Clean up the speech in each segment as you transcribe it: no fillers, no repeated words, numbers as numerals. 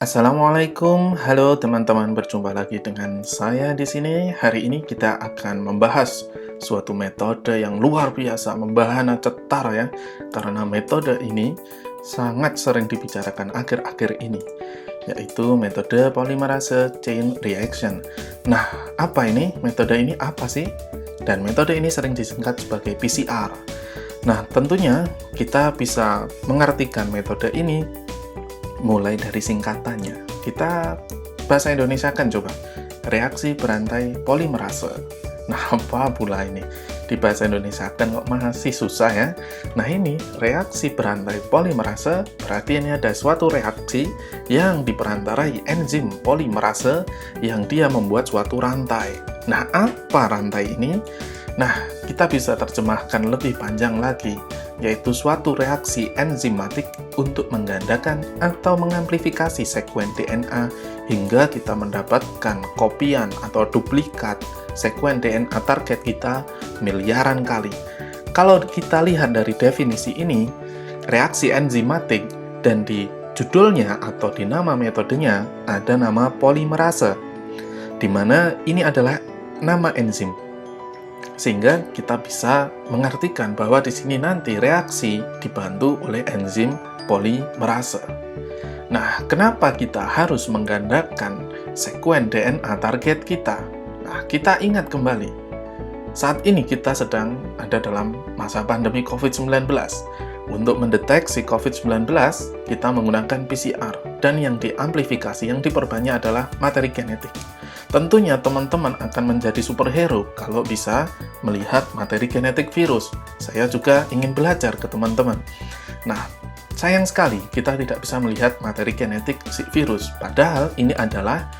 Assalamualaikum, halo teman-teman, berjumpa lagi dengan saya di sini. Hari ini kita akan membahas suatu metode yang luar biasa, membahana cetar ya, karena metode ini sangat sering dibicarakan akhir-akhir ini, yaitu metode polymerase chain reaction. Nah, apa ini? Metode ini apa sih? Dan metode ini sering disingkat sebagai PCR. Nah, tentunya kita bisa mengartikan metode ini mulai dari singkatannya. Kita bahasa Indonesia kan coba. Reaksi berantai polimerase. Nah, apa pula ini? Di bahasa Indonesia kan kok masih susah ya. Nah, ini reaksi berantai polimerase berarti ini ada suatu reaksi yang diperantarai enzim polimerase yang dia membuat suatu rantai. Nah, apa rantai ini? Nah, kita bisa terjemahkan lebih panjang lagi, yaitu suatu reaksi enzimatik untuk menggandakan atau mengamplifikasi sekuen DNA hingga kita mendapatkan kopian atau duplikat sekuen DNA target kita miliaran kali. Kalau kita lihat dari definisi ini, reaksi enzimatik, dan di judulnya atau di nama metodenya ada nama polimerase, di mana ini adalah nama enzim. Sehingga kita bisa mengartikan bahwa di sini nanti reaksi dibantu oleh enzim polimerase. Nah, kenapa kita harus menggandakan sekuen DNA target kita? Nah, kita ingat kembali, saat ini kita sedang ada dalam masa pandemi COVID-19. Untuk mendeteksi COVID-19, kita menggunakan PCR, dan yang diamplifikasi, yang diperbanyak adalah materi genetik. Tentunya teman-teman akan menjadi superhero kalau bisa melihat materi genetik virus. Saya juga ingin belajar ke teman-teman. Nah, sayang sekali kita tidak bisa melihat materi genetik si virus. Padahal ini adalah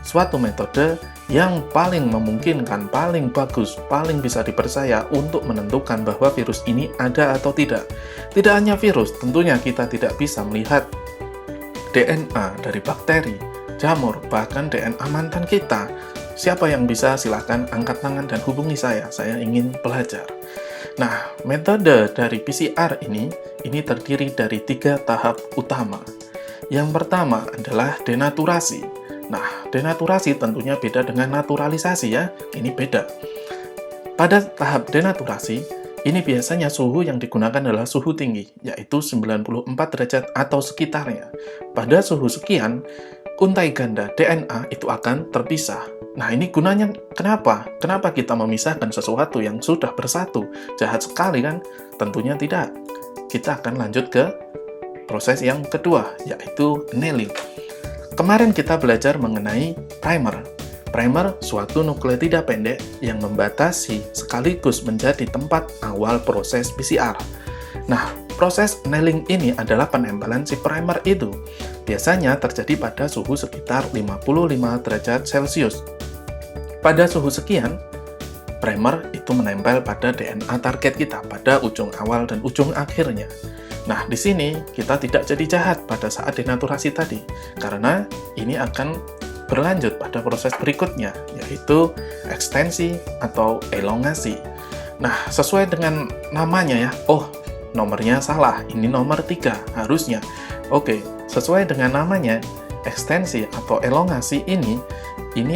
suatu metode yang paling memungkinkan, paling bagus, paling bisa dipercaya untuk menentukan bahwa virus ini ada atau tidak. Tidak hanya virus, tentunya kita tidak bisa melihat DNA dari bakteri, jamur, bahkan DNA mantan kita. Siapa yang bisa, silahkan angkat tangan dan hubungi saya ingin belajar. Nah, metode dari PCR ini terdiri dari 3 tahap utama. Yang pertama adalah denaturasi. Nah, denaturasi tentunya beda dengan naturalisasi ya, ini beda. Pada tahap denaturasi, ini biasanya suhu yang digunakan adalah suhu tinggi, yaitu 94 derajat atau sekitarnya. Pada suhu sekian, untai ganda DNA itu akan terpisah. Nah, ini gunanya kenapa? Kenapa kita memisahkan sesuatu yang sudah bersatu? Jahat sekali kan? Tentunya tidak. Kita akan lanjut ke proses yang kedua, yaitu annealing. Kemarin kita belajar mengenai primer. Primer suatu nukleotida pendek yang membatasi sekaligus menjadi tempat awal proses PCR. Nah, proses annealing ini adalah penempelan si primer itu. Biasanya terjadi pada suhu sekitar 55 derajat Celcius. Pada suhu sekian, primer itu menempel pada DNA target kita, pada ujung awal dan ujung akhirnya. Nah, di sini kita tidak jadi jahat pada saat denaturasi tadi, karena ini akan berlanjut pada proses berikutnya, yaitu ekstensi atau elongasi. Nah, sesuai dengan namanya ya, nomornya salah, ini nomor 3 harusnya. Oke, sesuai dengan namanya, ekstensi atau elongasi ini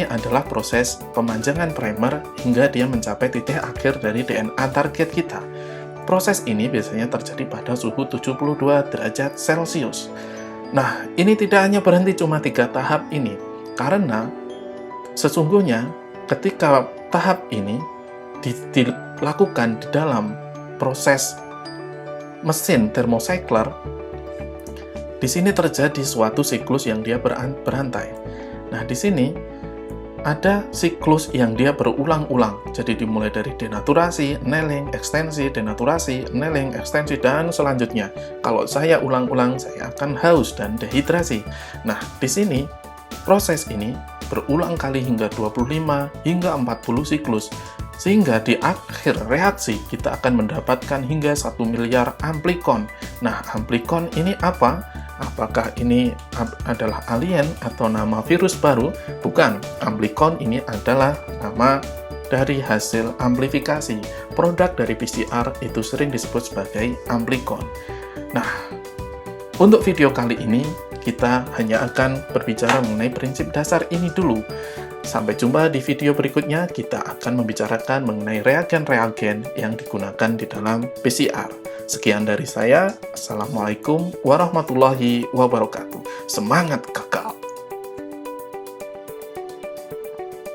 adalah proses pemanjangan primer hingga dia mencapai titik akhir dari DNA target kita. Proses ini biasanya terjadi pada suhu 72 derajat Celcius. Nah, ini tidak hanya berhenti cuma 3 tahap ini, karena sesungguhnya ketika tahap ini dilakukan di dalam proses mesin thermocycler, di sini terjadi suatu siklus yang dia berantai. Nah, di sini ada siklus yang dia berulang-ulang. Jadi dimulai dari denaturasi, annealing, ekstensi, denaturasi, annealing, ekstensi, dan selanjutnya. Kalau saya ulang-ulang, saya akan haus dan dehidrasi. Nah, di sini proses ini berulang kali hingga 25 hingga 40 siklus. Sehingga di akhir reaksi kita akan mendapatkan hingga 1 miliar amplikon. Nah, amplikon ini apa? Apakah ini adalah alien atau nama virus baru? Bukan, amplikon ini adalah nama dari hasil amplifikasi. Produk dari PCR itu sering disebut sebagai amplikon. Nah, untuk video kali ini kita hanya akan berbicara mengenai prinsip dasar ini dulu. Sampai jumpa di video berikutnya, kita akan membicarakan mengenai reagen-reagen yang digunakan di dalam PCR. Sekian dari saya. Assalamualaikum warahmatullahi wabarakatuh. Semangat kakak!